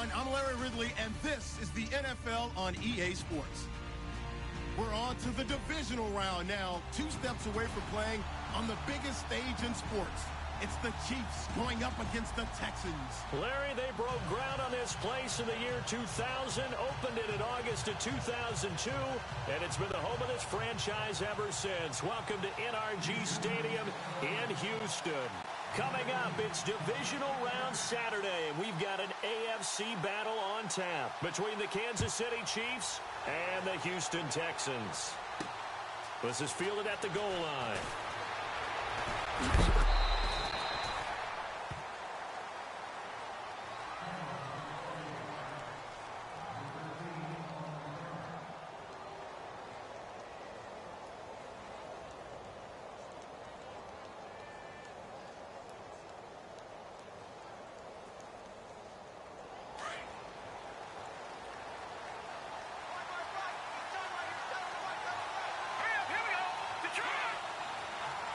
everyone. I'm Larry Ridley, and this is the NFL on EA Sports. We're on to the divisional round now, 2 steps away from playing on the biggest stage in sports. It's the Chiefs going up against the Texans. Larry, they broke ground on this place in the year 2000, opened it in August of 2002, and it's been the home of this franchise ever since. Welcome to NRG Stadium in Houston. Coming up, it's divisional round Saturday, and we've got an AFC battle on tap between the Kansas City Chiefs and the Houston Texans. This is fielded at the goal line.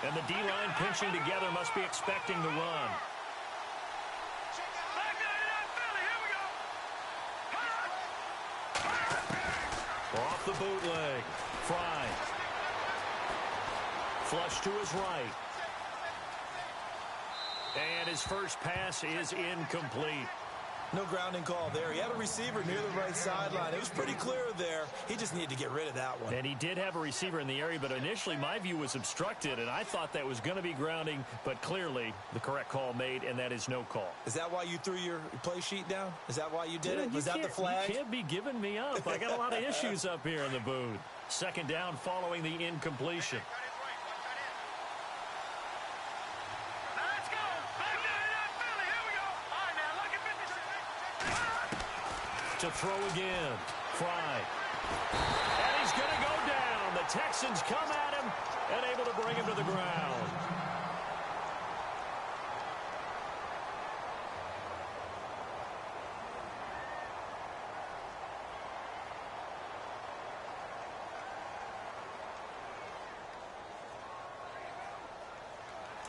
And the D-line pinching together must be expecting the run. Off the bootleg. Fry. Flush to his right. And his first pass is incomplete. No grounding call there. He had a receiver near the right sideline. It was pretty clear there. He just needed to get rid of that one. And he did have a receiver in the area, but initially my view was obstructed, and I thought that was going to be grounding, but clearly the correct call made, and that is no call. Is that why you threw your play sheet down? Is that why you did it? Was that the flag? You can't be giving me up. I got a lot of issues up here in the booth. Second down following the incompletion. To throw again. Fry. And he's going to go down. The Texans come at him and able to bring him to the ground.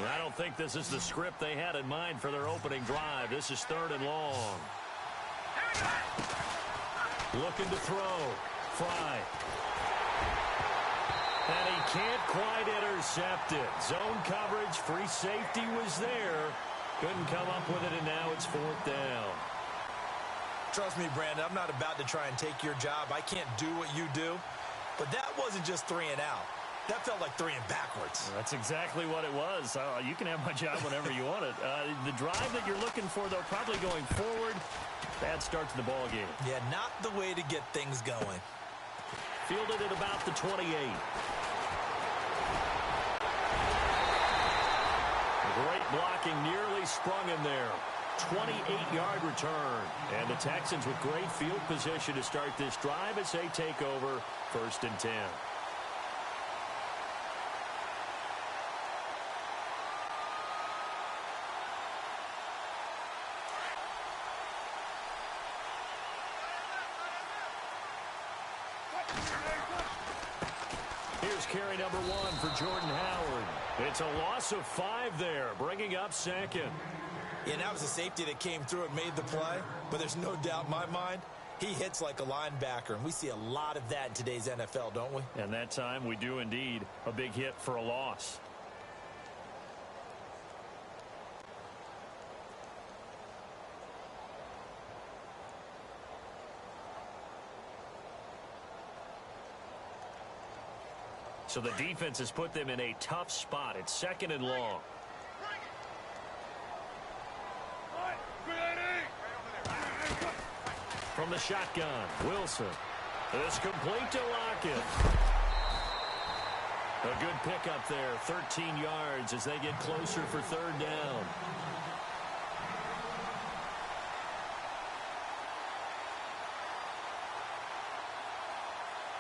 I don't think this is the script they had in mind for their opening drive. This is 3rd and long. Looking to throw. Fry. And he can't quite intercept it. Zone coverage, free safety was there. Couldn't come up with it, and now it's 4th down. Trust me, Brandon, I'm not about to try and take your job. I can't do what you do. But that wasn't just 3 and out. That felt like 3 and backwards. That's exactly what it was. You can have my job whenever you want it. The drive that you're looking for, though, probably going forward. Bad start to the ball game. Yeah, not the way to get things going. Fielded at about the 28. Great blocking, nearly sprung him there. 28-yard return. And the Texans with great field position to start this drive as they take over 1st and 10. Here's carry number 1 for Jordan Howard. It's a loss of 5 there, bringing up 2nd. Yeah, that was a safety that came through and made the play, but there's no doubt in my mind, he hits like a linebacker, and we see a lot of that in today's NFL, don't we? And that time we do indeed. A big hit for a loss. So the defense has put them in a tough spot. It's 2nd and long. From the shotgun, Wilson. It's complete to Lockett. A good pickup there, 13 yards as they get closer for 3rd down.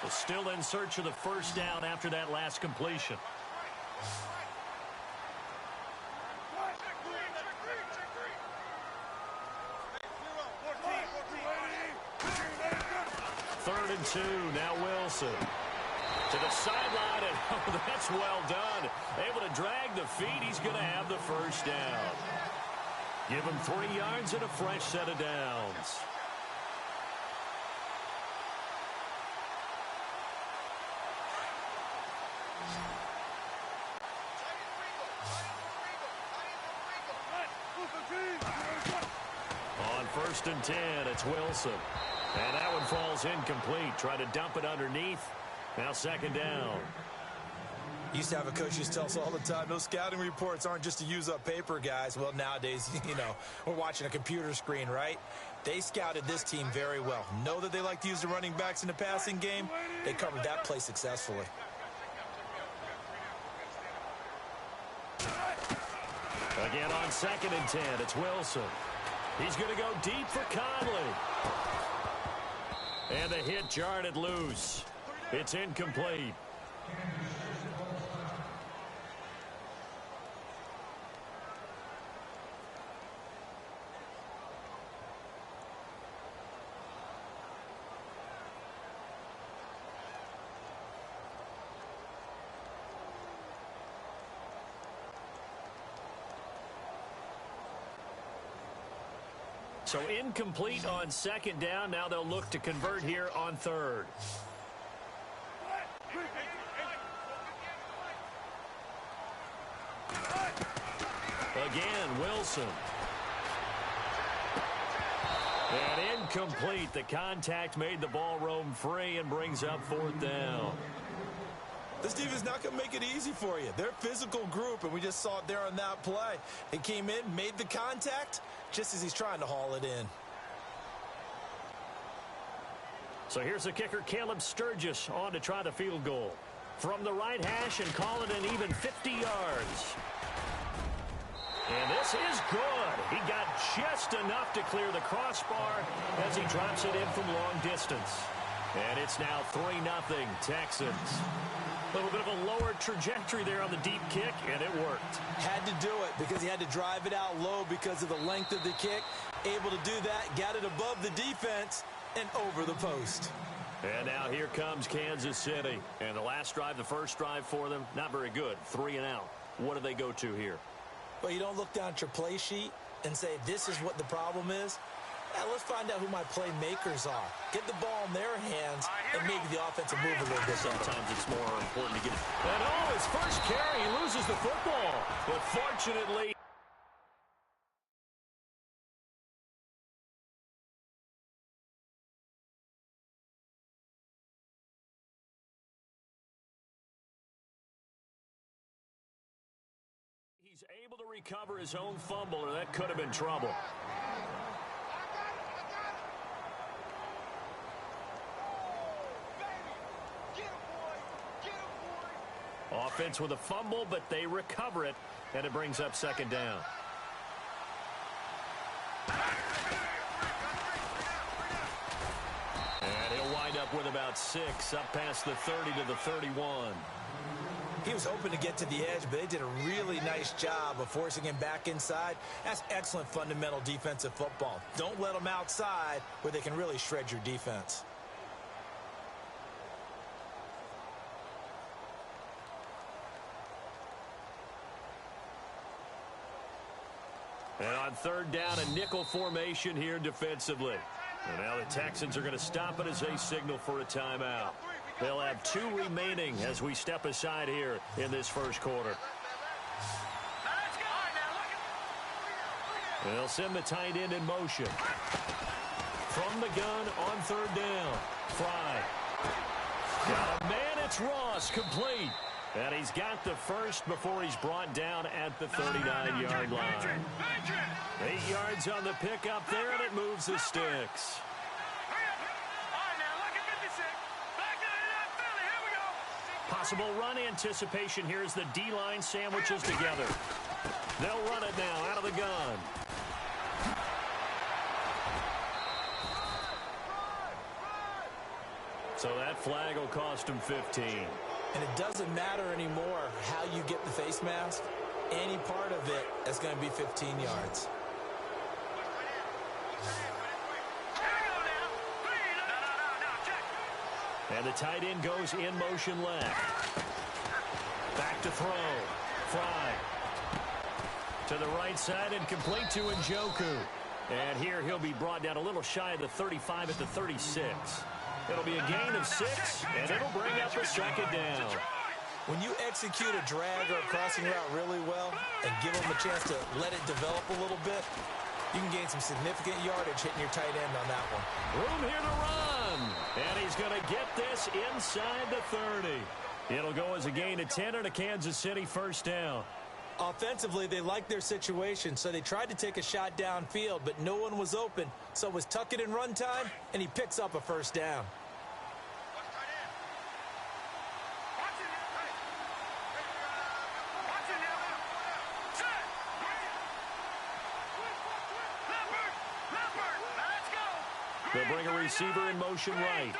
Still in search of the 1st down after that last completion. Third and 2, now Wilson. To the sideline, and oh, that's well done. Able to drag the feet, he's going to have the 1st down. Give him 3 yards and a fresh set of downs. 1st and 10. It's Wilson. And that one falls incomplete. Try to dump it underneath. Now 2nd down. Used to have a coach who used to tell us all the time, those scouting reports aren't just to use up paper, guys. Well, nowadays, we're watching a computer screen, right? They scouted this team very well. Know that they like to use the running backs in the passing game. They covered that play successfully. Again on 2nd and 10, it's Wilson. He's going to go deep for Conley. And the hit jarred it loose. It's incomplete. So incomplete on 2nd down. Now they'll look to convert here on 3rd. Again, Wilson. And incomplete. The contact made the ball roam free and brings up 4th down. This defense not going to make it easy for you. They're a physical group, and we just saw it there on that play. They came in, made the contact, just as he's trying to haul it in. So here's the kicker, Caleb Sturgis, on to try the field goal. From the right hash and call it an even 50 yards. And this is good. He got just enough to clear the crossbar as he drops it in from long distance. And it's now 3-0 Texans. A little bit of a lower trajectory there on the deep kick, and it worked. Had to do it because he had to drive it out low because of the length of the kick. Able to do that, got it above the defense and over the post. And now here comes Kansas City. And the last drive, the first drive for them, not very good. 3 and out. What do they go to here? Well, you don't look down at your play sheet and say, this is what the problem is. Yeah, let's find out who my playmakers are. Get the ball in their hands and maybe the offense will move a little bit. Sometimes it's more important to get it. And his first carry, he loses the football. But fortunately, he's able to recover his own fumble, and that could have been trouble. Offense with a fumble, but they recover it, and it brings up 2nd down. And he'll wind up with about 6, up past the 30 to the 31. He was hoping to get to the edge, but they did a really nice job of forcing him back inside. That's excellent fundamental defensive football. Don't let them outside where they can really shred your defense. And on 3rd down, a nickel formation here defensively. And now the Texans are going to stop it as they signal for a timeout. They'll have 2 remaining as we step aside here in this first quarter. And they'll send the tight end in motion. From the gun on 3rd down. Fry. Got a man, it's Ross, complete. And he's got the first before he's brought down at the 39-yard line. 8 yards on the pickup there, and it moves the sticks. Possible run anticipation here as the D-line sandwiches together. They'll run it now out of the gun. So that flag will cost him 15. And it doesn't matter anymore how you get the face mask. Any part of it is going to be 15 yards. And the tight end goes in motion left. Back to throw. Fry. To the right side and complete to Njoku. And here he'll be brought down a little shy of the 35 at the 36. It'll be a gain of 6, and it'll bring up a 2nd down. When you execute a drag or a crossing route really well and give them a chance to let it develop a little bit, You can gain some significant yardage hitting your tight end on that one. Room here to run. And he's going to get this inside the 30. It'll go as a gain of 10 and a Kansas City first down. Offensively, they liked their situation, so they tried to take a shot downfield, but no one was open. So it was tuck it in run time, and he picks up a first down. They'll bring a receiver in motion right.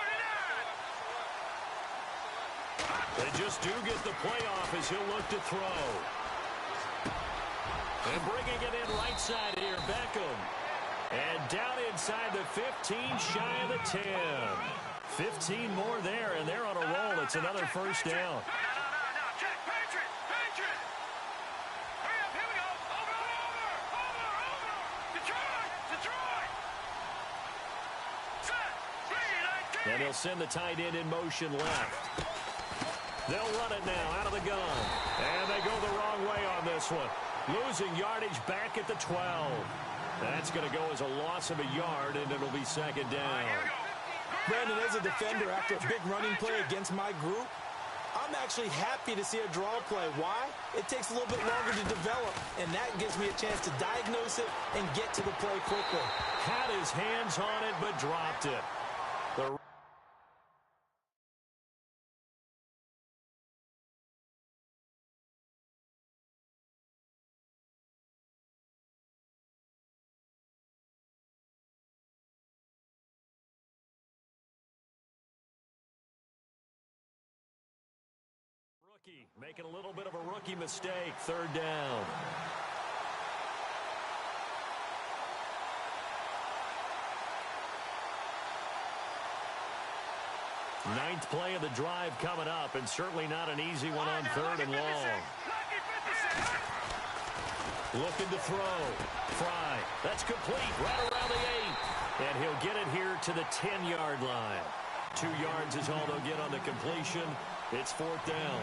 They just do get the play off as he'll look to throw. And bringing it in right side here, Beckham. And down inside the 15, shy of the 10. 15 more there, and they're on a roll. It's another first down. And he'll send the tight end in motion left. They'll run it now out of the gun. And they go the wrong way on this one. Losing yardage back at the 12. That's going to go as a loss of a yard, and it'll be second down. Brandon, as a defender, after a big running play against my group, I'm actually happy to see a draw play. Why? It takes a little bit longer to develop, and that gives me a chance to diagnose it and get to the play quickly. Had his hands on it, but dropped it. The rookie making a little bit of a rookie mistake. Third down. Ninth play of the drive coming up, and certainly not an easy one on third and long. Looking to throw. Fry. That's complete right around the 8. And he'll get it here to the 10-yard line. 2 yards is all they'll get on the completion. It's fourth down.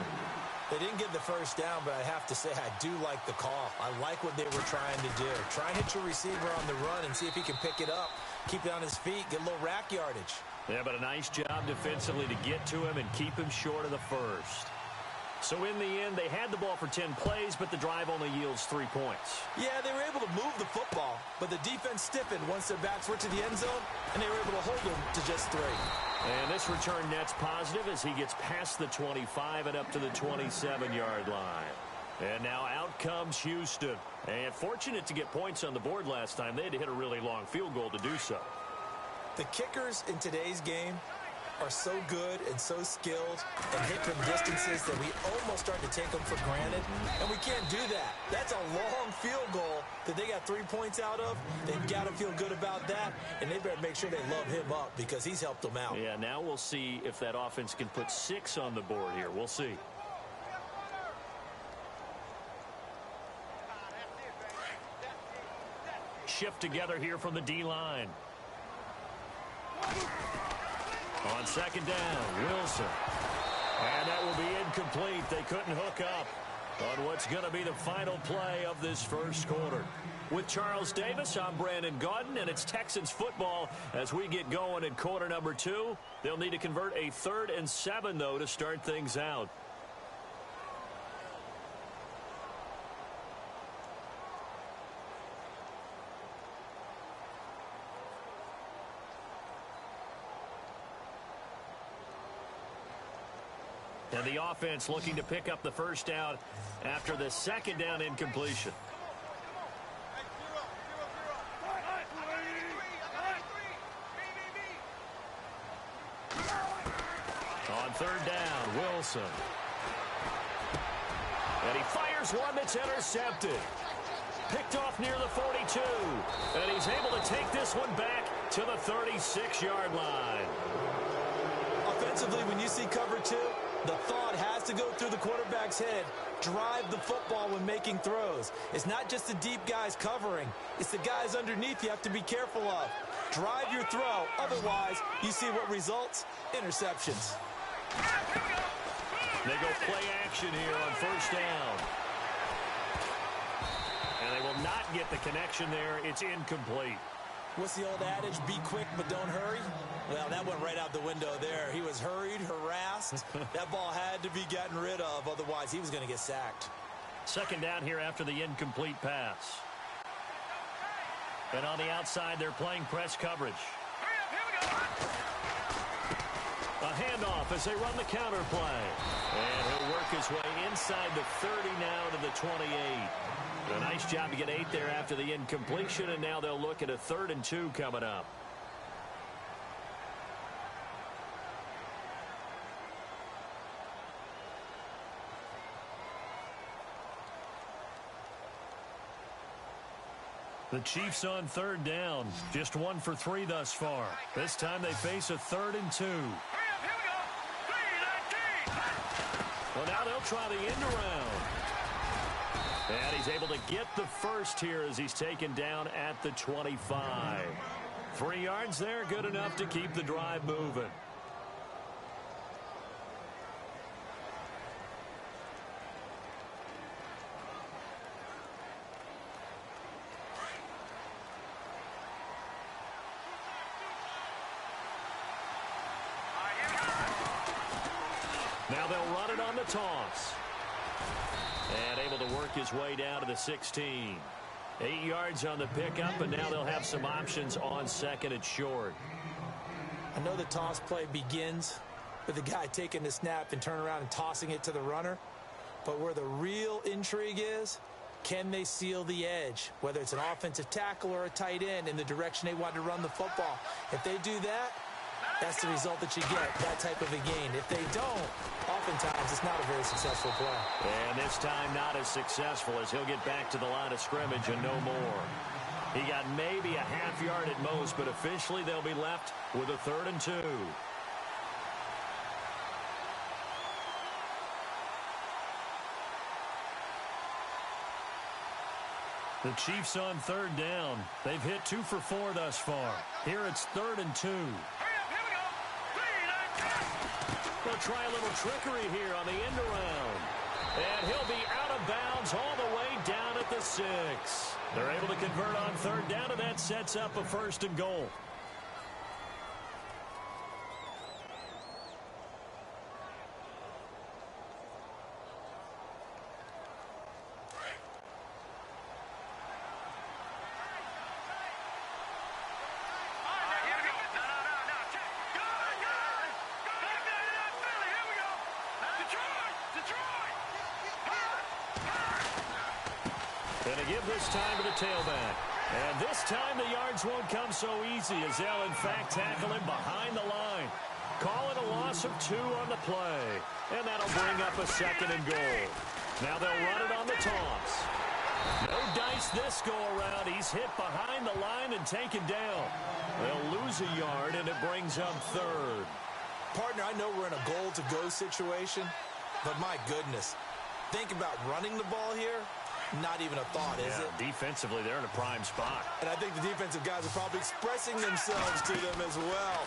They didn't get the first down, but I have to say I do like the call. I like what they were trying to do. Try and hit your receiver on the run and see if he can pick it up. Keep it on his feet, get a little rack yardage. Yeah, but a nice job defensively to get to him and keep him short of the first. So in the end, they had the ball for 10 plays, but the drive only yields 3 points. Yeah, they were able to move the football, but the defense stiffened once their backs were to the end zone, and they were able to hold them to just 3. And this return net's positive as he gets past the 25 and up to the 27-yard line. And now out comes Houston. And fortunate to get points on the board last time. They had to hit a really long field goal to do so. The kickers in today's game are so good and so skilled and hit from distances that we almost start to take them for granted, and we can't do that. That's a long field goal that they got 3 points out of. They've got to feel good about that, and they better make sure they love him up because he's helped them out. Yeah, now we'll see if that offense can put 6 on the board here. We'll see. Shift together here from the D-line. On second down, Wilson. And that will be incomplete. They couldn't hook up on what's going to be the final play of this first quarter. With Charles Davis, I'm Brandon Gaudin, and it's Texans football as we get going in quarter number 2. They'll need to convert a 3rd and 7, though, to start things out. And the offense looking to pick up the first down after the second down incompletion. On third down, Wilson. And he fires one that's intercepted. Picked off near the 42. And he's able to take this one back to the 36-yard line. Offensively, when you see cover 2, the thought has to go through the quarterback's head. Drive the football when making throws. It's not just the deep guys covering. It's the guys underneath you have to be careful of. Drive your throw. Otherwise, you see what results? Interceptions. They go play action here on first down. And they will not get the connection there. It's incomplete. What's the old adage? Be quick, but don't hurry. Well, that went right out the window there. He was hurried, harassed. That ball had to be gotten rid of. Otherwise, he was going to get sacked. Second down here after the incomplete pass. And on the outside, they're playing press coverage. A handoff as they run the counter play. And he'll work his way inside the 30 now to the 28. A nice job to get 8 there after the incompletion, and now they'll look at a 3rd and 2 coming up. The Chiefs on 3rd down. Just 1 for 3 thus far. This time they face a 3rd and 2. Well, now they'll try the end around. And he's able to get the first here as he's taken down at the 25. 3 yards there, good enough to keep the drive moving. Now they'll run it on the toss. And able to work his way down to the 16. 8 yards on the pickup, and now they'll have some options on 2nd and short. I know the toss play begins with the guy taking the snap and turning around and tossing it to the runner. But where the real intrigue is, can they seal the edge, whether it's an offensive tackle or a tight end, in the direction they want to run the football? If they do that, that's the result that you get, that type of a gain. If they don't, oftentimes it's not a very successful play. And this time not as successful, as he'll get back to the line of scrimmage and no more. He got maybe a half yard at most, but officially they'll be left with a 3rd and 2. The Chiefs on 3rd down. They've hit 2 for 4 thus far. Here it's 3rd and 2. They'll try a little trickery here on the end around. And he'll be out of bounds all the way down at the 6. They're able to convert on 3rd down, and that sets up a 1st and goal. And a give this time to the tailback. And this time the yards won't come so easy, as they'll in fact tackle him behind the line. Call it a loss of 2 on the play. And that'll bring up a 2nd and goal. Now they'll run it on the toss. No dice this go around. He's hit behind the line and taken down. They'll lose a yard, and it brings up 3rd. Partner, I know we're in a goal-to-go situation, but my goodness, think about running the ball here. Not even a thought, is it? Defensively, they're in a prime spot. And I think the defensive guys are probably expressing themselves to them as well.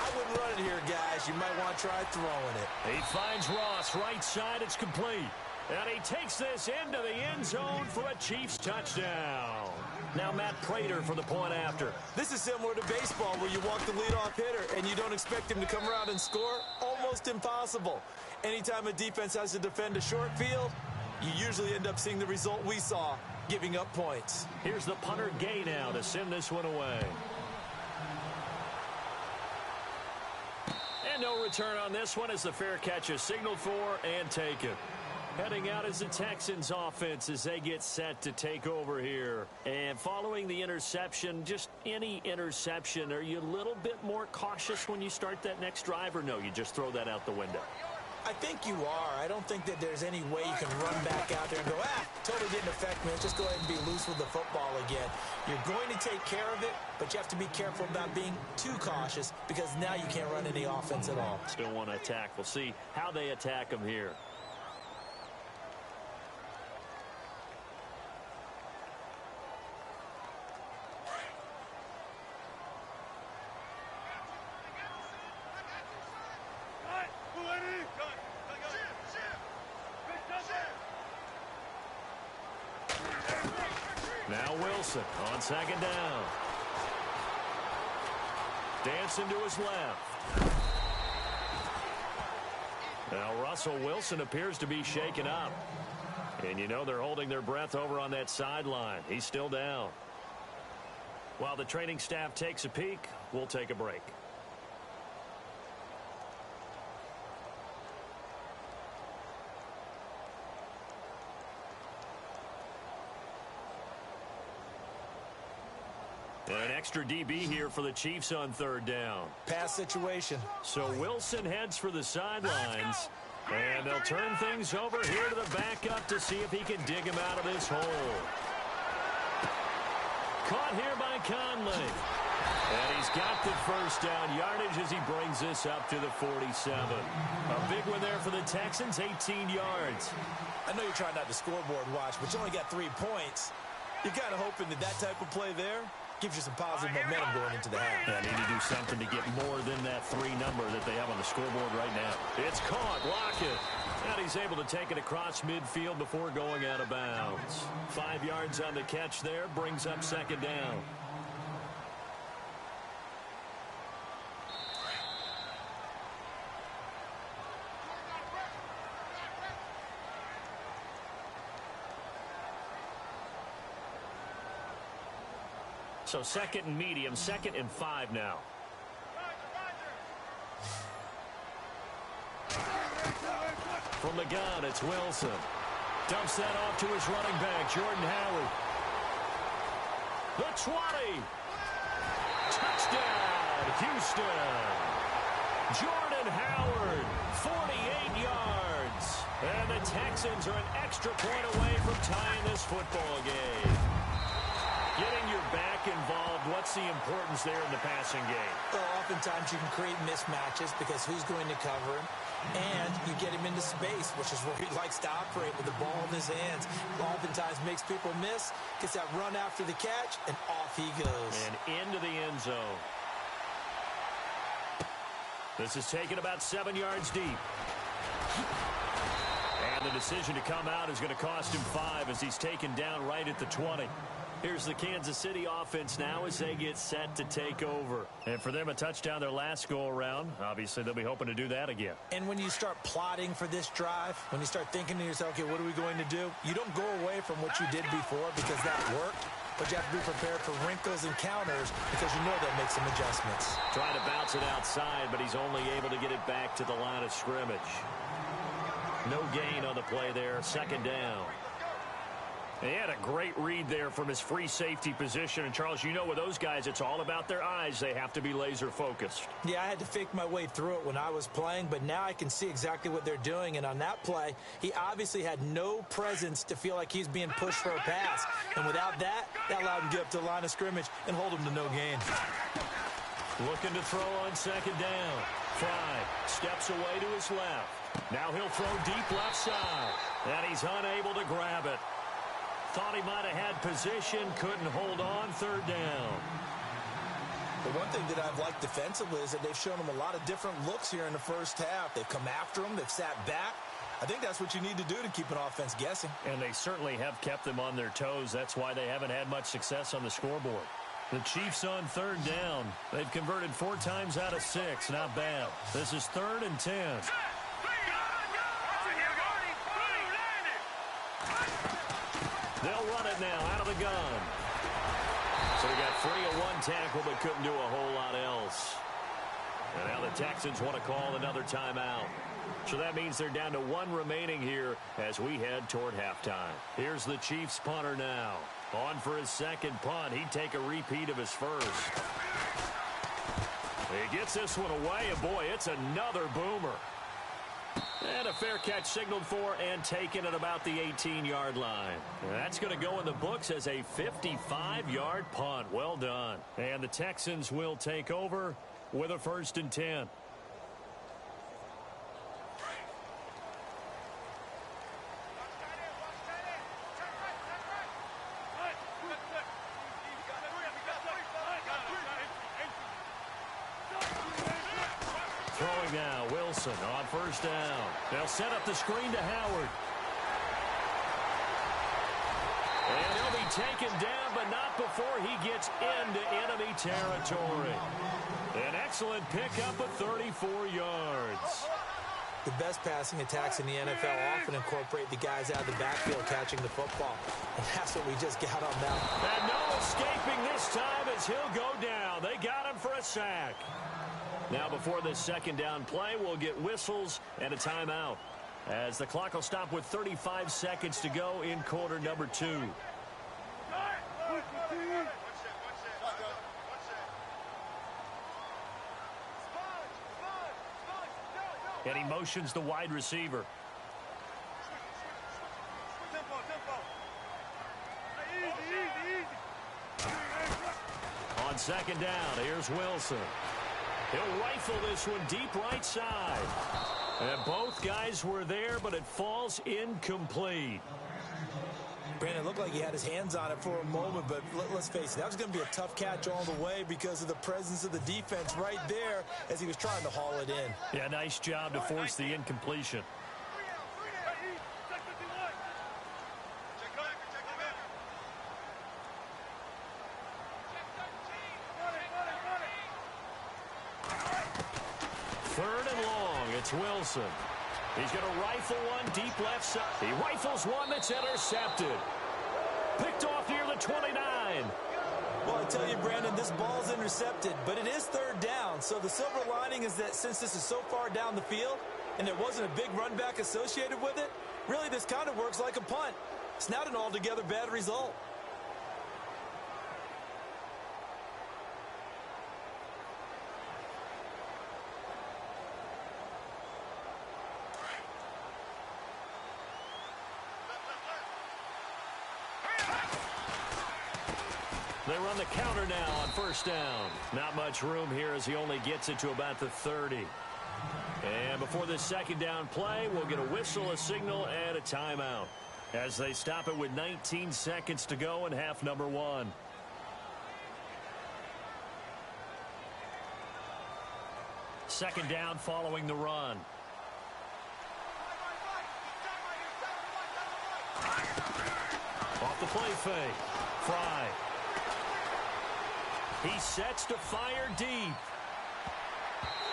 I wouldn't run it here, guys. You might want to try throwing it. He finds Ross right side. It's complete. And he takes this into the end zone for a Chiefs touchdown. Now Matt Prater for the point after. This is similar to baseball, where you walk the leadoff hitter and you don't expect him to come around and score. Almost impossible. Anytime a defense has to defend a short field, you usually end up seeing the result we saw, giving up points. Here's the punter Gay now to send this one away. And no return on this one as the fair catch is signaled for and taken. Heading out is the Texans offense as they get set to take over here. And following the interception, just any interception, are you a little bit more cautious when you start that next drive, or no, you just throw that out the window? I think you are. I don't think that there's any way you can run back out there and go, totally didn't affect me. Let's just go ahead and be loose with the football again. You're going to take care of it, but you have to be careful about being too cautious, because now you can't run any offense at all. Still want to attack. We'll see how they attack them here. Now Wilson on second down. Dancing to his left. Now Russell Wilson appears to be shaken up. And you know they're holding their breath over on that sideline. He's still down. While the training staff takes a peek, we'll take a break. An extra DB here for the Chiefs on third down. Pass situation. So Wilson heads for the sidelines. And they'll turn things over here to the backup to see if he can dig him out of this hole. Caught here by Conley. And he's got the first down yardage as he brings this up to the 47. A big one there for the Texans, 18 yards. I know you're trying not to scoreboard watch, but you only got 3 points. You're kind of hoping that that type of play there gives you some positive momentum going into the half. Yeah, need to do something to get more than that 3 number that they have on the scoreboard right now. It's caught. Lockett. And he's able to take it across midfield before going out of bounds. 5 yards on the catch there. Brings up second down. So second and medium, 2nd and 5 now. From the gun, it's Wilson. Dumps that off to his running back, Jordan Howard. The 20. Touchdown, Houston. Jordan Howard, 48 yards. And the Texans are an extra point away from tying this football game. Getting your back involved, what's the importance there in the passing game? Well, oftentimes you can create mismatches because who's going to cover him, and you get him into space, which is where he likes to operate with the ball in his hands. Oftentimes makes people miss, gets that run after the catch, and off he goes. And into the end zone. This is taken about 7 yards deep. And the decision to come out is going to cost him 5 as he's taken down right at the 20. Here's the Kansas City offense now as they get set to take over. And for them, a touchdown their last go-around. Obviously, they'll be hoping to do that again. And when you start plotting for this drive, when you start thinking to yourself, okay, what are we going to do? You don't go away from what you did before because that worked. But you have to be prepared for wrinkles and counters because you know they'll make some adjustments. Trying to bounce it outside, but he's only able to get it back to the line of scrimmage. No gain on the play there. Second down. He had a great read there from his free safety position. And, Charles, you know with those guys, it's all about their eyes. They have to be laser-focused. Yeah, I had to fake my way through it when I was playing, but now I can see exactly what they're doing. And on that play, he obviously had no presence to feel like he's being pushed for a pass. And without that, that allowed him to get up to the line of scrimmage and hold him to no gain. Looking to throw on second down. Fry steps away to his left. Now he'll throw deep left side. And he's unable to grab it. Thought he might have had position, couldn't hold on, third down. The one thing that I've liked defensively is that they've shown him a lot of different looks here in the first half. They've come after him, they've sat back. I think that's what you need to do to keep an offense guessing. And they certainly have kept them on their toes. That's why they haven't had much success on the scoreboard. The Chiefs on third down. They've converted 4 times out of 6. Not bad. This is 3rd and 10. They'll run it now out of the gun. So he got free of 1 tackle but couldn't do a whole lot else. And now the Texans want to call another timeout. So that means they're down to 1 remaining here as we head toward halftime. Here's the Chiefs punter now. On for his second punt. He'd take a repeat of his first. He gets this one away, and boy, it's another boomer. And a fair catch signaled for and taken at about the 18-yard line. That's going to go in the books as a 55-yard punt. Well done. And the Texans will take over with a 1st and 10. Throwing now, Wilson on first down. They'll set up the screen to Howard. And he'll be taken down, but not before he gets into enemy territory. An excellent pickup of 34 yards. The best passing attacks in the NFL often incorporate the guys out of the backfield catching the football. And that's what we just got on that one. And no escaping this time as he'll go down. They got him for a sack. Now before this second down play, we'll get whistles and a timeout, as the clock will stop with 35 seconds to go in quarter number 2. And he motions the wide receiver. On second down, here's Wilson. He'll rifle this one deep right side. And both guys were there, but it falls incomplete. Brandon, it looked like he had his hands on it for a moment, but let's face it, that was going to be a tough catch all the way because of the presence of the defense right there as he was trying to haul it in. Yeah, nice job to force the incompletion. Third and long, it's Wilson. He's going to rifle one deep left side. He rifles one that's intercepted. Picked off near the 29. Well, I tell you, Brandon, this ball's intercepted, but it is third down. So the silver lining is that since this is so far down the field and there wasn't a big run back associated with it, really this kind of works like a punt. It's not an altogether bad result. They run the counter now on first down. Not much room here as he only gets it to about the 30. And before this second down play, we'll get a whistle, a signal, and a timeout, as they stop it with 19 seconds to go in half number 1. Second down following the run. Off the play fake. Fry. He sets to fire deep.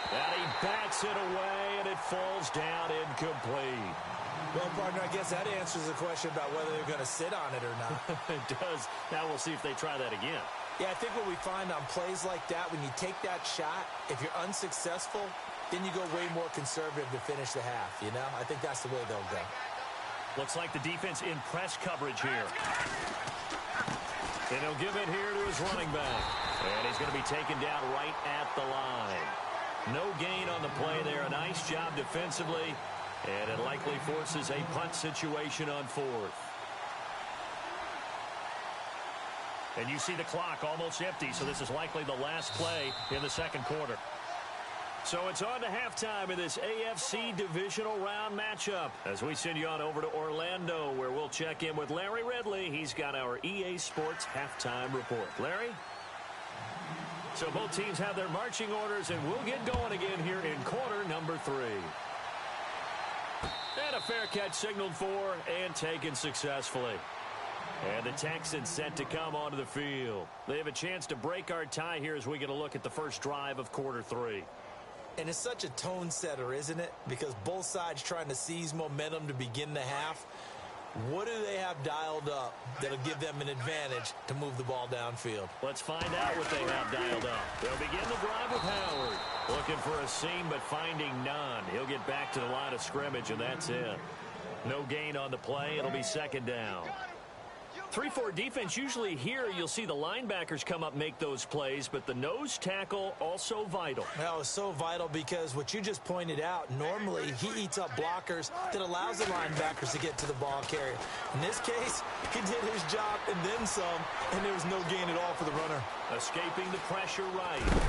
And he bats it away, and it falls down incomplete. Well, partner, I guess that answers the question about whether they're going to sit on it or not. It does. Now we'll see if they try that again. Yeah, I think what we find on plays like that, when you take that shot, if you're unsuccessful, then you go way more conservative to finish the half, you know? I think that's the way they'll go. Looks like the defense in press coverage here. And he'll give it here to his running back. And he's going to be taken down right at the line. No gain on the play there. A nice job defensively. And it likely forces a punt situation on fourth. And you see the clock almost empty, so this is likely the last play in the second quarter. So it's on to halftime in this AFC divisional round matchup as we send you on over to Orlando, where we'll check in with Larry Ridley. He's got our EA Sports halftime report. Larry? So both teams have their marching orders, and we'll get going again here in quarter number 3. And a fair catch signaled for and taken successfully. And the Texans set to come onto the field. They have a chance to break our tie here as we get a look at the first drive of quarter 3. And it's such a tone setter, isn't it? Because both sides trying to seize momentum to begin the half. What do they have dialed up that'll give them an advantage to move the ball downfield? Let's find out what they have dialed up. They'll begin the drive with Howard. Looking for a seam, but finding none. He'll get back to the line of scrimmage, and that's it. No gain on the play. It'll be second down. 3-4 defense, usually here you'll see the linebackers come up, make those plays, but the nose tackle also vital. Well, it's so vital because what you just pointed out, normally he eats up blockers that allows the linebackers to get to the ball carrier. In this case, he did his job and then some, and there was no gain at all for the runner. Escaping the pressure right.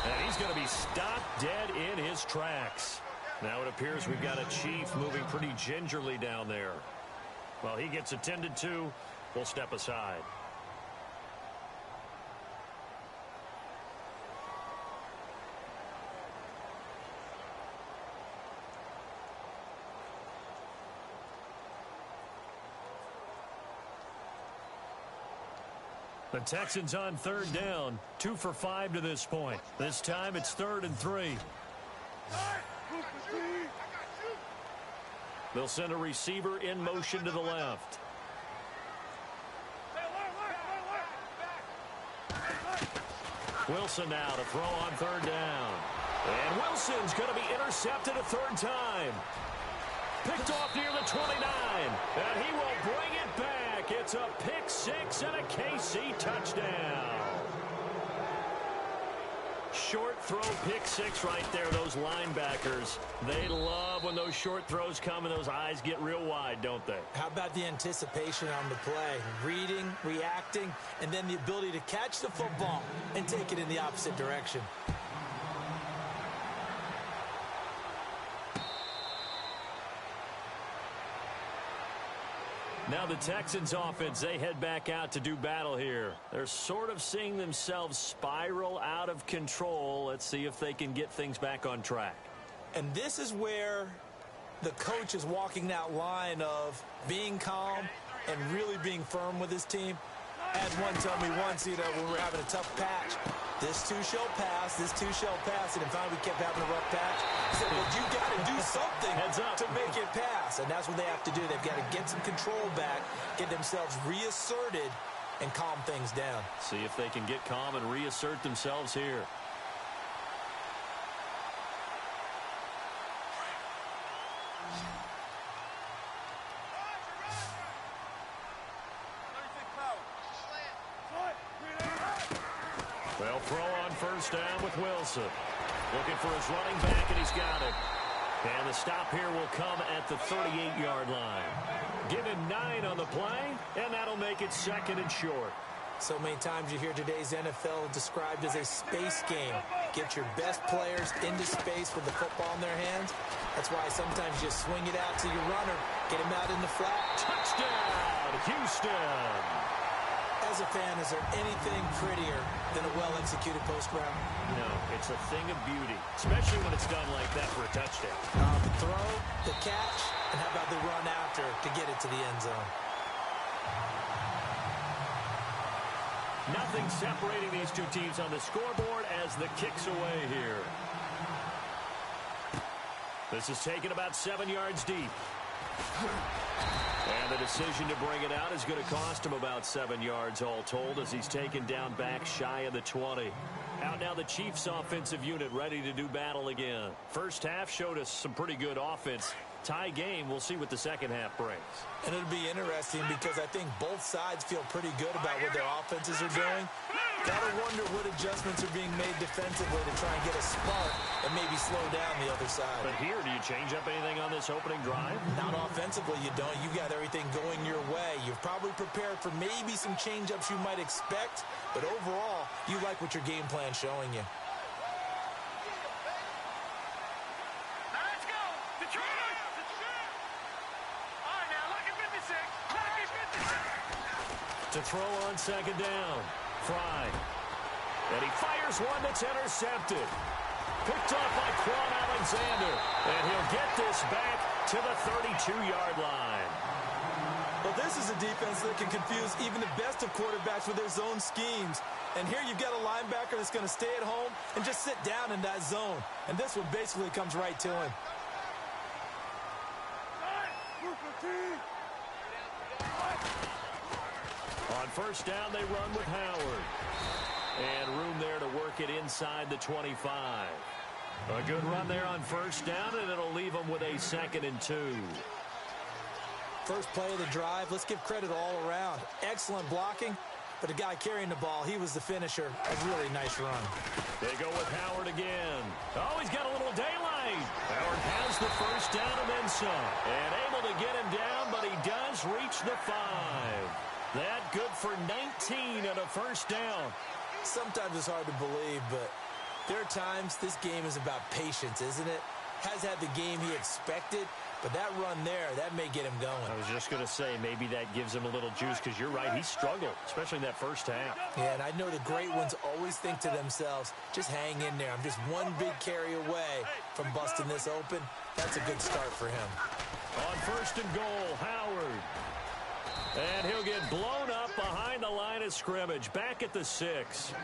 And he's going to be stopped dead in his tracks. Now it appears we've got a Chief moving pretty gingerly down there. Well, he gets attended to. We'll step aside. The Texans on third down, 2 for 5 to this point. This time it's 3rd and 3. They'll send a receiver in motion to the left. Wilson now to throw on third down. And Wilson's going to be intercepted a third time. Picked off near the 29. And he will bring it back. It's a pick six and a KC touchdown. Short throw pick six right there. Those linebackers, they love when those short throws come and those eyes get real wide, don't they? How about the anticipation on the play? Reading, reacting, and then the ability to catch the football and take it in the opposite direction. Now the Texans offense, they head back out to do battle here. They're sort of seeing themselves spiral out of control. Let's see if they can get things back on track. And this is where the coach is walking that line of being calm and really being firm with his team. I had one tell me once, when we were having a tough patch, this too shall pass, this too shall pass, and finally we kept having a rough patch. He said, well, you got to do something to make it pass, and that's what they have to do. They've got to get some control back, get themselves reasserted, and calm things down. See if they can get calm and reassert themselves here. They'll throw on first down with Wilson. Looking for his running back, and he's got it. And the stop here will come at the 38-yard line. Give him 9 on the play, and that'll make it 2nd and short. So many times you hear today's NFL described as a space game. Get your best players into space with the football in their hands. That's why sometimes you swing it out to your runner, get him out in the flat. Touchdown, Houston! As a fan, is there anything prettier than a well-executed post route? No, it's a thing of beauty, especially when it's done like that for a touchdown. The throw, the catch, and how about the run after to get it to the end zone? Nothing separating these two teams on the scoreboard as the kick's away here. This is taken about 7 yards deep. And the decision to bring it out is going to cost him about 7 yards all told as he's taken down back shy of the 20. Out now the Chiefs offensive unit ready to do battle again. First half showed us some pretty good offense. Tie game, we'll see what the second half brings. And it'll be interesting because I think both sides feel pretty good about what their offenses are doing. Gotta wonder what adjustments are being made defensively to try and get a spark and maybe slow down the other side. But here, do you change up anything on this opening drive? Not offensively, you don't. You got everything going your way. You've probably prepared for maybe some change-ups you might expect, but overall, you like what your game plan's showing you. To throw on second down. Fry. And he fires one that's intercepted. Picked off by Quan Alexander. And he'll get this back to the 32-yard line. Well, this is a defense that can confuse even the best of quarterbacks with their zone schemes. And here you've got a linebacker that's going to stay at home and just sit down in that zone. And this one basically comes right to him. On first down, they run with Howard. And room there to work it inside the 25. A good run there on first down, and it'll leave them with a 2nd and 2. First play of the drive, let's give credit all around. Excellent blocking, but the guy carrying the ball, he was the finisher. A really nice run. They go with Howard again. Oh, he's got a little daylight. Howard has the first down and then some. And able to get him down, but he does reach the 5. That good for 19 and a first down. Sometimes it's hard to believe, but there are times this game is about patience, isn't it? Has had the game he expected, but that run there, that may get him going. I was just going to say, maybe that gives him a little juice because you're right, he struggled, especially in that first half. Yeah, and I know the great ones always think to themselves, just hang in there. I'm just one big carry away from busting this open. That's a good start for him. On first and goal, Howard. And he'll get blown up behind the line of scrimmage, back at the 6.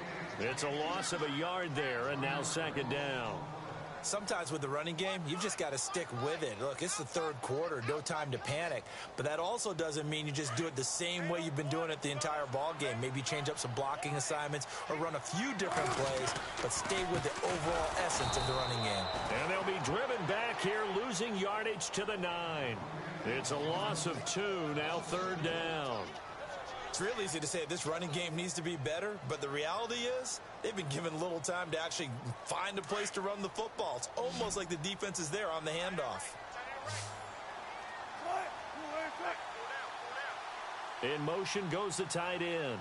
It's a loss of a yard there, and now second down. Sometimes with the running game, you've just got to stick with it. Look, it's the third quarter, no time to panic. But that also doesn't mean you just do it the same way you've been doing it the entire ball game. Maybe change up some blocking assignments or run a few different plays, but stay with the overall essence of the running game. And they'll be driven back here, losing yardage to the 9. It's a loss of 2, now third down. It's real easy to say this running game needs to be better, but the reality is they've been given little time to actually find a place to run the football. It's almost like the defense is there on the handoff. In motion goes the tight end.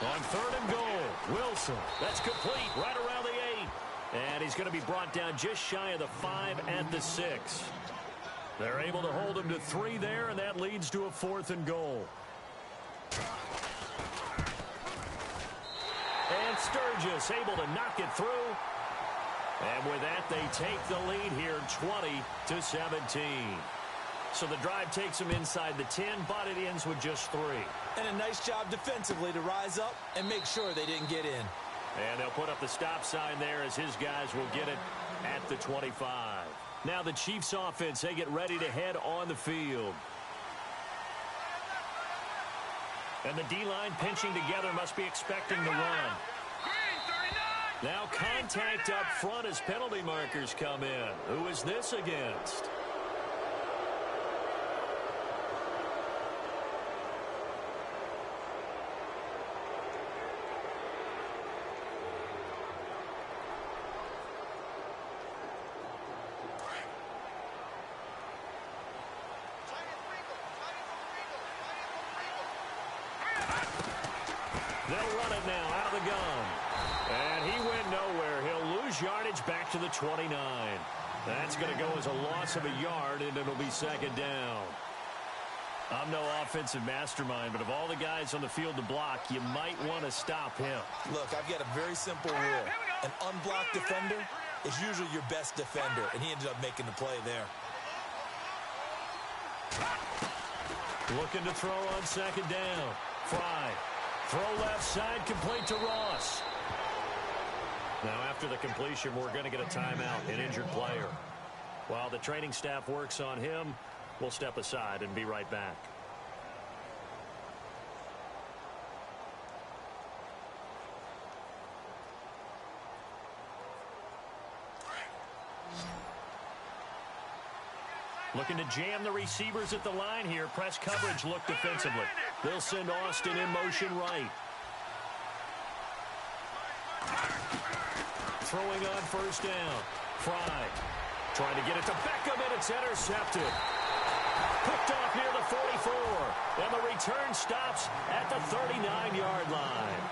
On third and goal, Wilson. That's complete right around the 8. And he's going to be brought down just shy of the 5 at the 6. They're able to hold him to 3 there, and that leads to a 4th and goal. And Sturgis able to knock it through. And with that, they take the lead here, 20-17. So the drive takes them inside the 10, but it ends with just 3. And a nice job defensively to rise up and make sure they didn't get in. And they'll put up the stop sign there as his guys will get it at the 25. Now the Chiefs offense, they get ready to head on the field. And the D-line pinching together, must be expecting the run. Now contact up front as penalty markers come in. Who is this against? They'll run it now out of the gun. And he went nowhere. He'll lose yardage back to the 29. That's going to go as a loss of a yard, and it'll be second down. I'm no offensive mastermind, but of all the guys on the field to block, you might want to stop him. Look, I've got a very simple rule. An unblocked defender is usually your best defender, and he ended up making the play there. Looking to throw on second down. Fry. Throw left side, complete to Ross. Now after the completion, we're going to get a timeout, an injured player. While the training staff works on him, we'll step aside and be right back. Looking to jam the receivers at the line here. Press coverage look defensively. They'll send Austin in motion right. Throwing on first down. Fry trying to get it to Beckham, and it's intercepted. Picked off near the 44. And the return stops at the 39-yard line.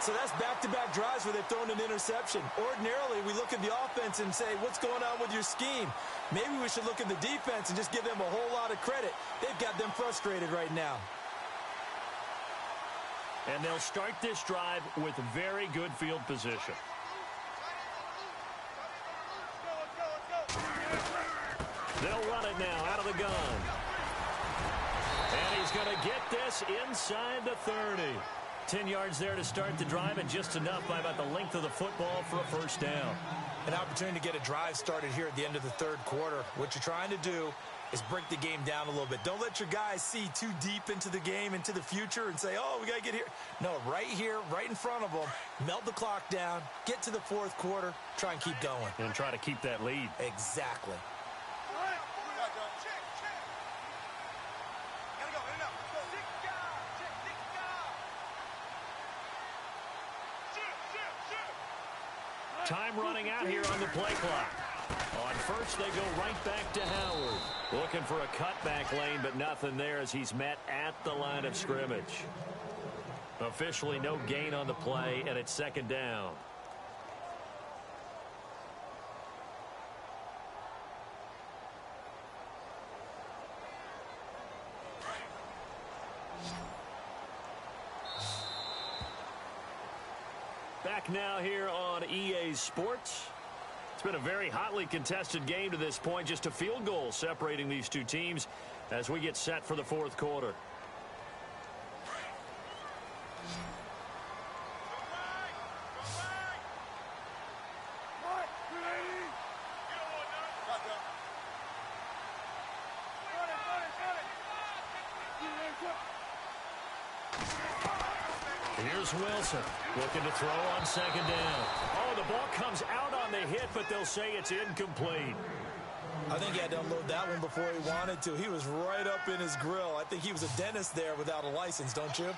So that's back-to-back drives where they've thrown an interception. Ordinarily, we look at the offense and say, what's going on with your scheme? Maybe we should look at the defense and just give them a whole lot of credit. They've got them frustrated right now. And they'll start this drive with very good field position. They'll run it now out of the gun. And he's going to get this inside the 30. 10 yards there to start the drive, and just enough by about the length of the football for a first down. An opportunity to get a drive started here at the end of the third quarter. What you're trying to do is break the game down a little bit. Don't let your guys see too deep into the game, into the future, and say, oh, we got to get here. No, right here, right in front of them, melt the clock down, get to the fourth quarter, try and keep going. And try to keep that lead. Exactly. Time running out here on the play clock. On first, they go right back to Howard. Looking for a cutback lane, but nothing there as he's met at the line of scrimmage. Officially no gain on the play, and it's second down. Back now here on EA Sports. It's been a very hotly contested game to this point. Just a field goal separating these two teams as we get set for the fourth quarter. Here's Wilson looking to throw on second down. Oh, the ball comes out on the hit, but they'll say it's incomplete. I think he had to unload that one before he wanted to. He was right up in his grill. I think he was a dentist there without a license, don't you?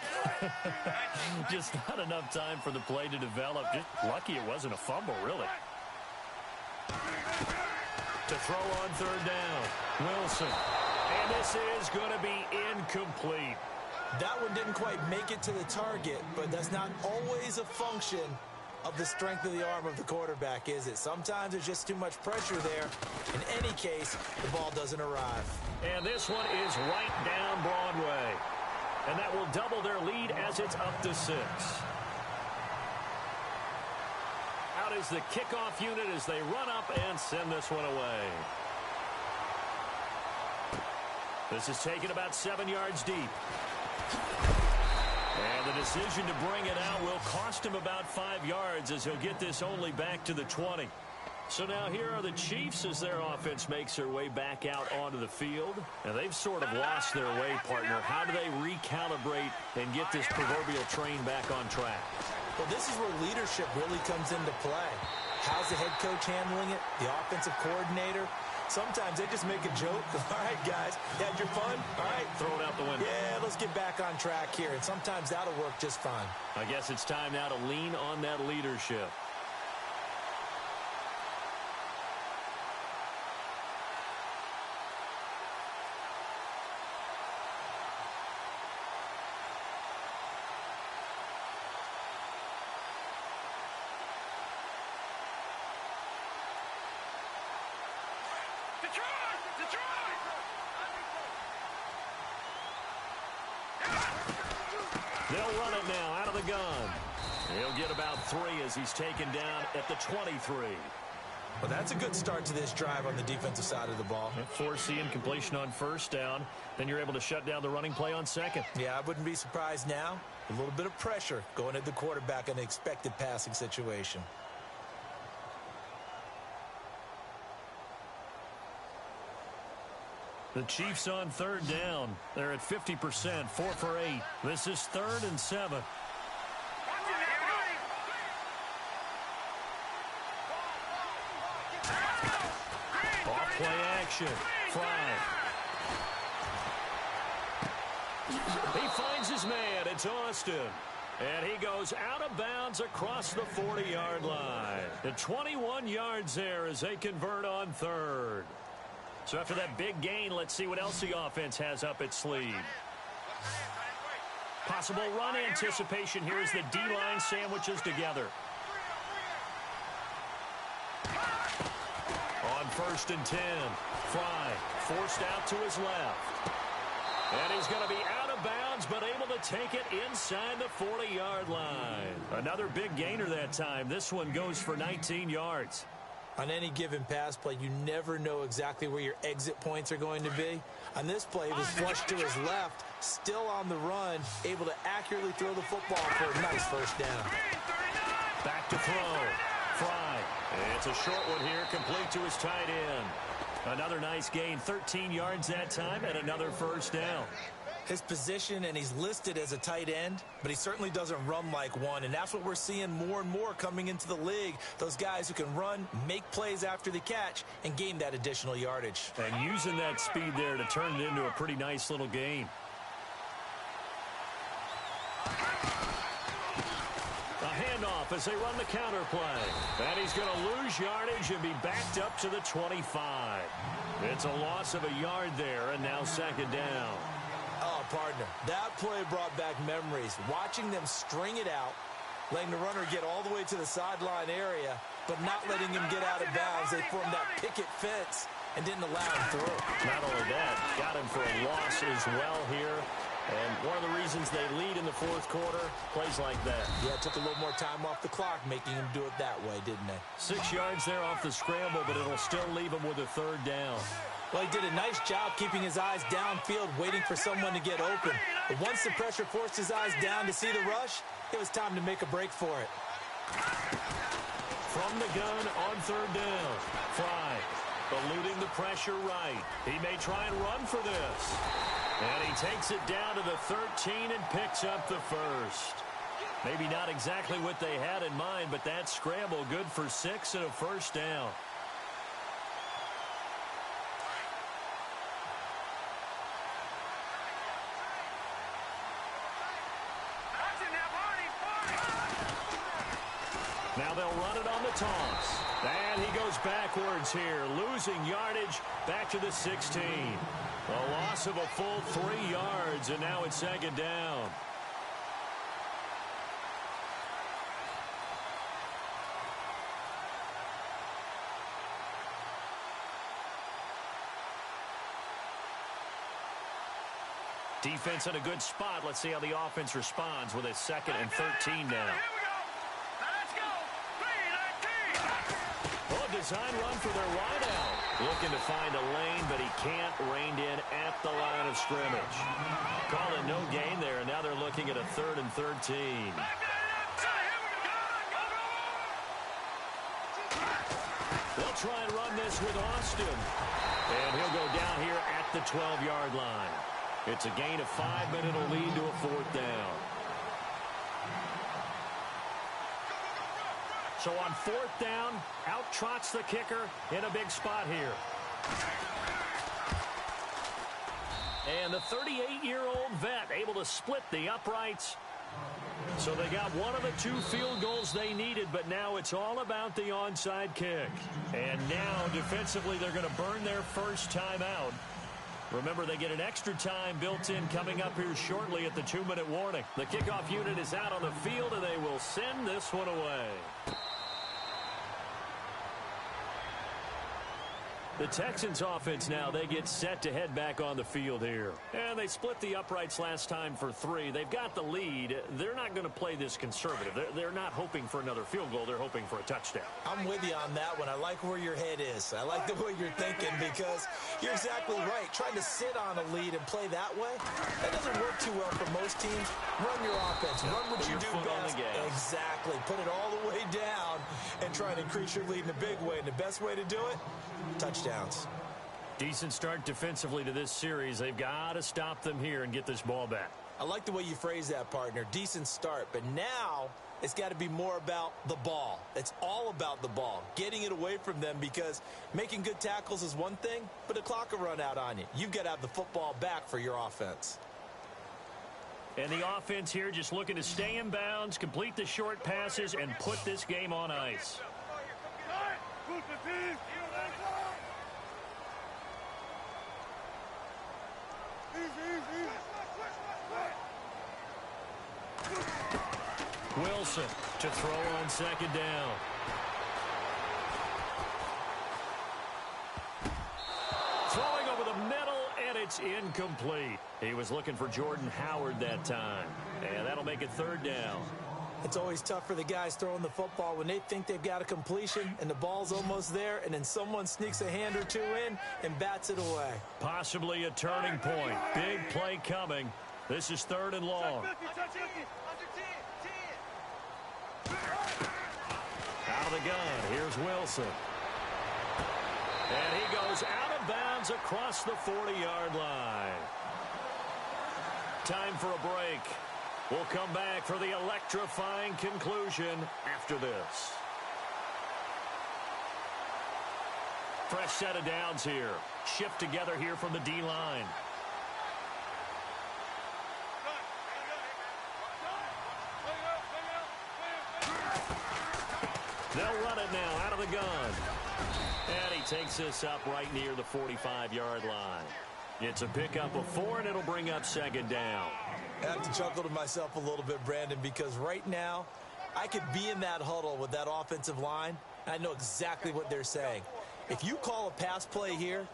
Just not enough time for the play to develop. Just lucky it wasn't a fumble, really. To throw on third down, Wilson. And this is going to be incomplete. That one didn't quite make it to the target, but that's not always a function of the strength of the arm of the quarterback, is it? Sometimes there's just too much pressure there. In any case, the ball doesn't arrive. And this one is right down Broadway. And that will double their lead as it's up to 6. Out is the kickoff unit as they run up and send this one away. This is taken about 7 yards deep. And the decision to bring it out will cost him about 5 yards as he'll get this only back to the 20. So now here are the Chiefs as their offense makes their way back out onto the field. And they've sort of lost their way, partner. How do they recalibrate and get this proverbial train back on track? Well, this is where leadership really comes into play. How's the head coach handling it? The offensive coordinator? Sometimes they just make a joke. All right, guys, you had your fun? All right. Throw it out the window. Yeah, let's get back on track here. And sometimes that'll work just fine. I guess it's time now to lean on that leadership. They'll run it now out of the gun. He'll get about 3 as he's taken down at the 23. Well, that's a good start to this drive on the defensive side of the ball. Forcing completion on first down. Then you're able to shut down the running play on second. Yeah, I wouldn't be surprised now. A little bit of pressure going at the quarterback in an expected passing situation. The Chiefs on third down. They're at 50%, 4 for 8. This is 3rd and 7. Off play action. Fry. He finds his man. It's Austin. And he goes out of bounds across the 40-yard line. The 21 yards there as they convert on third. So after that big gain, let's see what else the offense has up its sleeve. Possible run anticipation here as the D-line sandwiches together. On 1st and 10, Fry forced out to his left. And he's going to be out of bounds, but able to take it inside the 40-yard line. Another big gainer that time. This one goes for 19 yards. On any given pass play, you never know exactly where your exit points are going to be. On this play, he was flushed to his left, still on the run, able to accurately throw the football for a nice first down. Back to throw. Fry. It's a short one here, complete to his tight end. Another nice gain, 13 yards that time, and another first down. His position, and he's listed as a tight end, but he certainly doesn't run like one, and that's what we're seeing more and more coming into the league. Those guys who can run, make plays after the catch, and gain that additional yardage. And using that speed there to turn it into a pretty nice little gain. A handoff as they run the counter play. And he's going to lose yardage and be backed up to the 25. It's a loss of a yard there, and now 2nd down. Oh, partner, that play brought back memories. Watching them string it out, letting the runner get all the way to the sideline area, but not letting him get out of bounds. They formed that picket fence and didn't allow him through. Not only that, got him for a loss as well here. And one of the reasons they lead in the fourth quarter, plays like that. Yeah, it took a little more time off the clock, making him do it that way, didn't they? 6 yards there off the scramble, but it'll still leave him with a third down. Well, he did a nice job keeping his eyes downfield, waiting for someone to get open. But once the pressure forced his eyes down to see the rush, it was time to make a break for it. From the gun on third down. Fry eluding the pressure right. He may try and run for this. And he takes it down to the 13 and picks up the first. Maybe not exactly what they had in mind, but that scramble good for 6 and a first down. Now they'll run it on the toss. And he goes backwards here, losing yardage back to the 16. A loss of a full 3 yards, and now it's second down. Defense in a good spot. Let's see how the offense responds with a 2nd and 13 now. Design run for their wideout. Looking to find a lane, but he can't. Reined in at the line of scrimmage. Calling no gain there, and now they're looking at a 3rd and 13. They'll try and run this with Austin. And he'll go down here at the 12-yard line. It's a gain of 5, but it'll lead to a 4th down. So on 4th down, out trots the kicker in a big spot here. And the 38-year-old vet able to split the uprights. So they got one of the 2 field goals they needed, but now it's all about the onside kick. And now, defensively, they're going to burn their first time out. Remember, they get an extra time built in coming up here shortly at the 2-minute warning. The kickoff unit is out on the field, and they will send this one away. The Texans offense now, they get set to head back on the field here. And they split the uprights last time for 3. They've got the lead. They're not going to play this conservative. They're not hoping for another field goal. They're hoping for a touchdown. I'm with you on that one. I like where your head is. I like the way you're thinking because you're exactly right. Trying to sit on a lead and play that way, that doesn't work too well for most teams. Run your offense. Run what you do best. Exactly. Put it all the way down and try and increase your lead in a big way. And the best way to do it, touchdowns. Decent start defensively to this series. They've got to stop them here and get this ball back. I like the way you phrase that, partner. Decent start. But now it's got to be more about the ball. It's all about the ball. Getting it away from them because making good tackles is one thing, but the clock will run out on you. You've got to have the football back for your offense. And the offense here just looking to stay in bounds, complete the short passes, and put this game on ice. Wilson to throw on 2nd down. Throwing over the middle, and it's incomplete. He was looking for Jordan Howard that time. And that'll make it 3rd down. It's always tough for the guys throwing the football when they think they've got a completion and the ball's almost there, and then someone sneaks a hand or 2 in and bats it away. Possibly a turning point. Big play coming. This is 3rd and long. Out of the gun, here's Wilson. And he goes out of bounds across the 40-yard line. Time for a break. We'll come back for the electrifying conclusion after this. Fresh set of downs here. Shift together here from the D-line. They'll run it now out of the gun. And he takes this up right near the 45-yard line. It's a pickup of 4, and it'll bring up 2nd down. I have to chuckle to myself a little bit, Brandon, because right now I could be in that huddle with that offensive line, and I know exactly what they're saying. If you call a pass play here,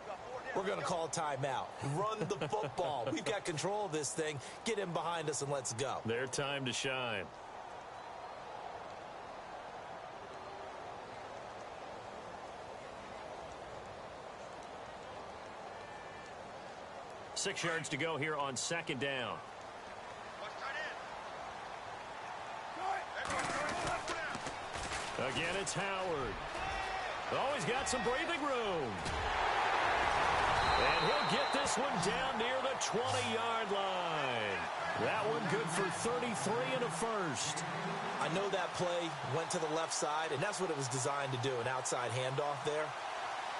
We're going to call timeout. Run the football. We've got control of this thing. Get him behind us and let's go. Their time to shine. Six yards to go here on second down. Again, it's Howard. Oh, he's got some breathing room. And he'll get this one down near the 20-yard line. That one good for 33 and a first. I know that play went to the left side, and that's what it was designed to do, an outside handoff there.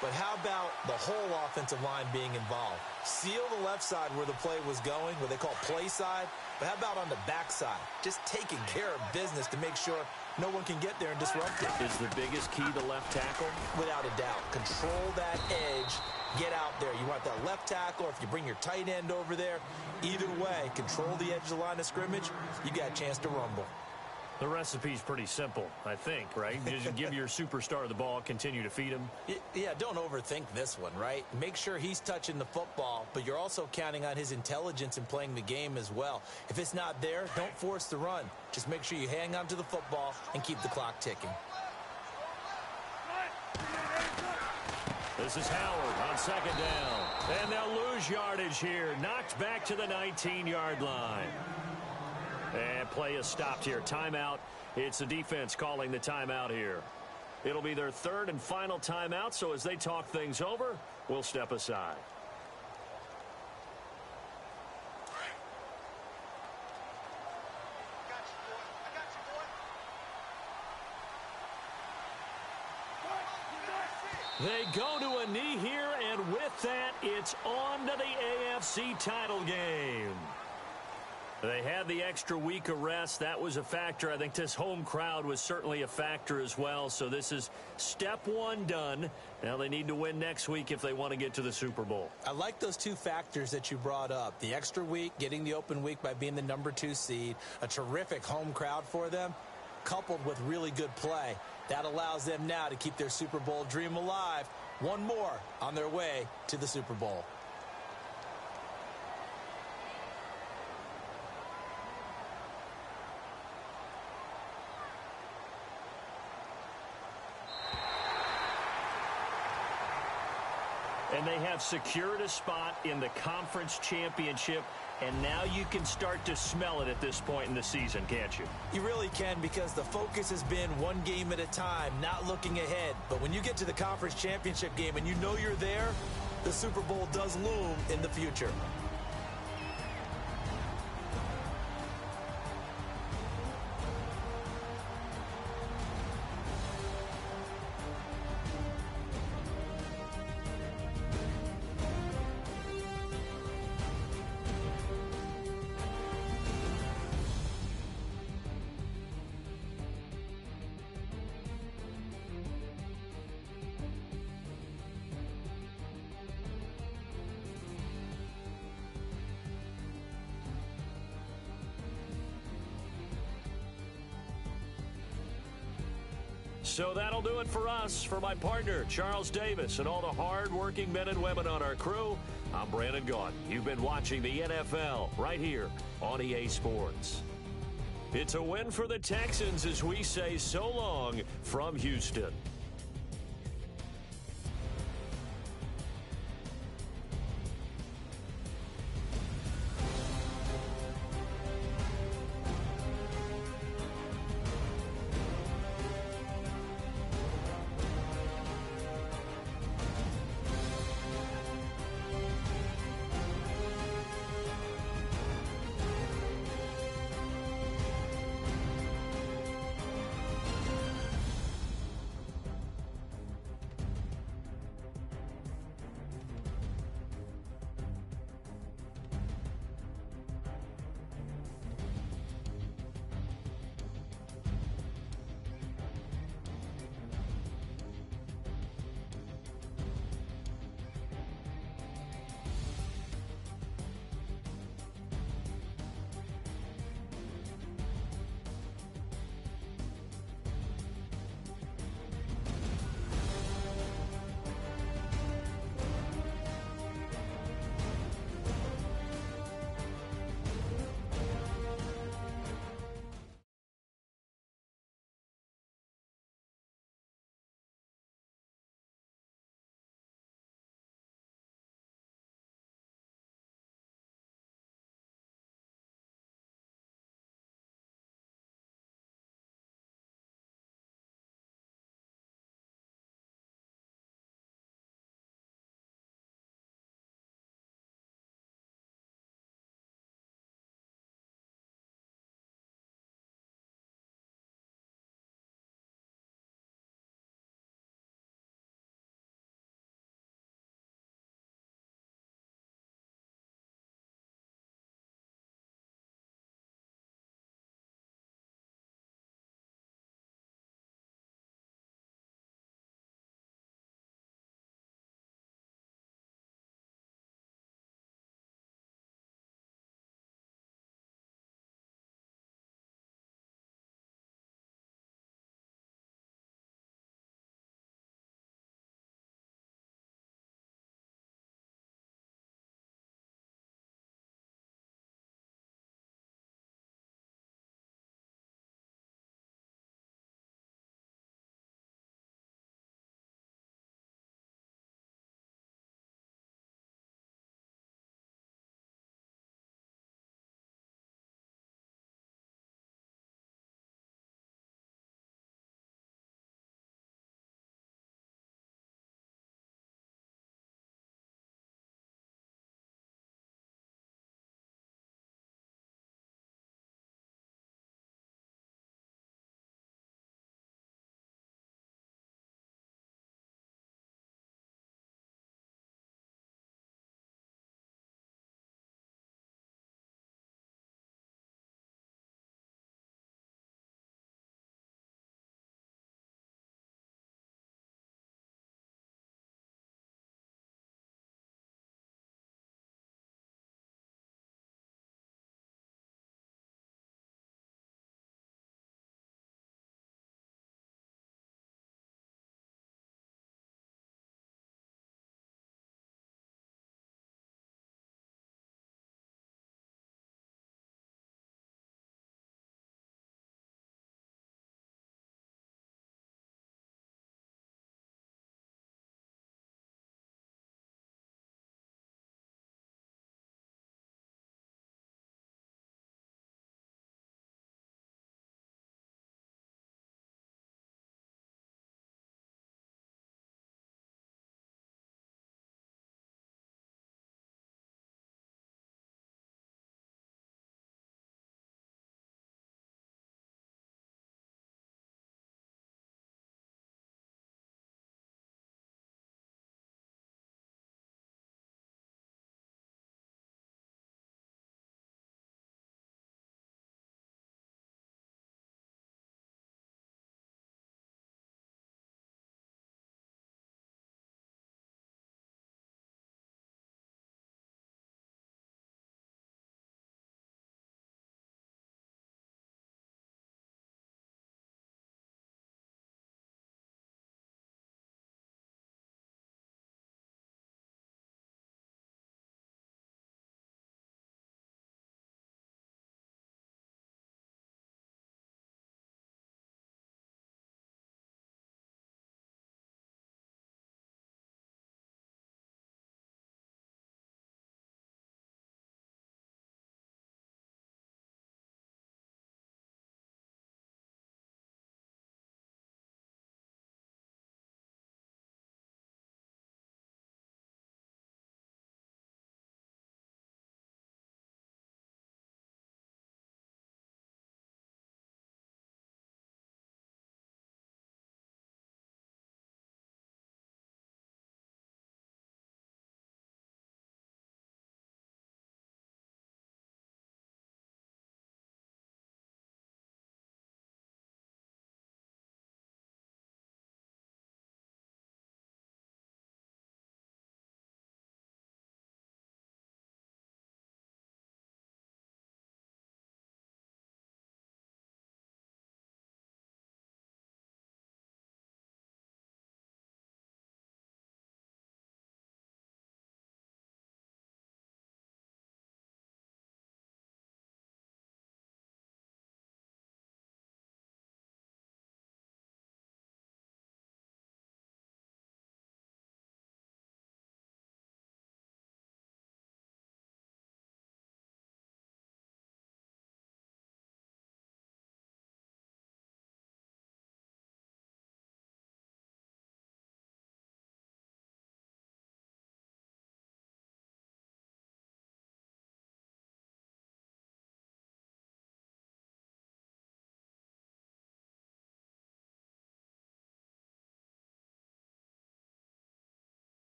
But how about the whole offensive line being involved? Seal the left side where the play was going, what they call play side. But how about on the back side? Just taking care of business to make sure no one can get there and disrupt it. Is the biggest key the left tackle? Without a doubt. Control that edge. Get out there. You want that left tackle, or if you bring your tight end over there, either way, control the edge of the line of scrimmage, you got a chance to rumble. The recipe's pretty simple, I think, right? You just give your superstar the ball, continue to feed him. Yeah, don't overthink this one, right? Make sure he's touching the football, but you're also counting on his intelligence in playing the game as well. If it's not there, don't force the run. Just make sure you hang on to the football and keep the clock ticking. This is Howard on second down. And they'll lose yardage here. Knocked back to the 19-yard line. And play is stopped here. Timeout. It's the defense calling the timeout here. It'll be their third and final timeout, so as they talk things over, we'll step aside. They go to a knee here, and with that, it's on to the AFC title game. They had the extra week of rest. That was a factor. I think this home crowd was certainly a factor as well. So this is step one done. Now they need to win next week if they want to get to the Super Bowl. I like those two factors that you brought up. The extra week, getting the open week by being the number 2 seed, a terrific home crowd for them, coupled with really good play. That allows them now to keep their Super Bowl dream alive. One more on their way to the Super Bowl. And they have secured a spot in the conference championship, and now you can start to smell it at this point in the season, can't you? You really can, because the focus has been one game at a time, not looking ahead. But when you get to the conference championship game and you know you're there, the Super Bowl does loom in the future. So that'll do it for us. For my partner, Charles Davis, and all the hard-working men and women on our crew, I'm Brandon Gaudin. You've been watching the NFL right here on EA Sports. It's a win for the Texans as we say so long from Houston.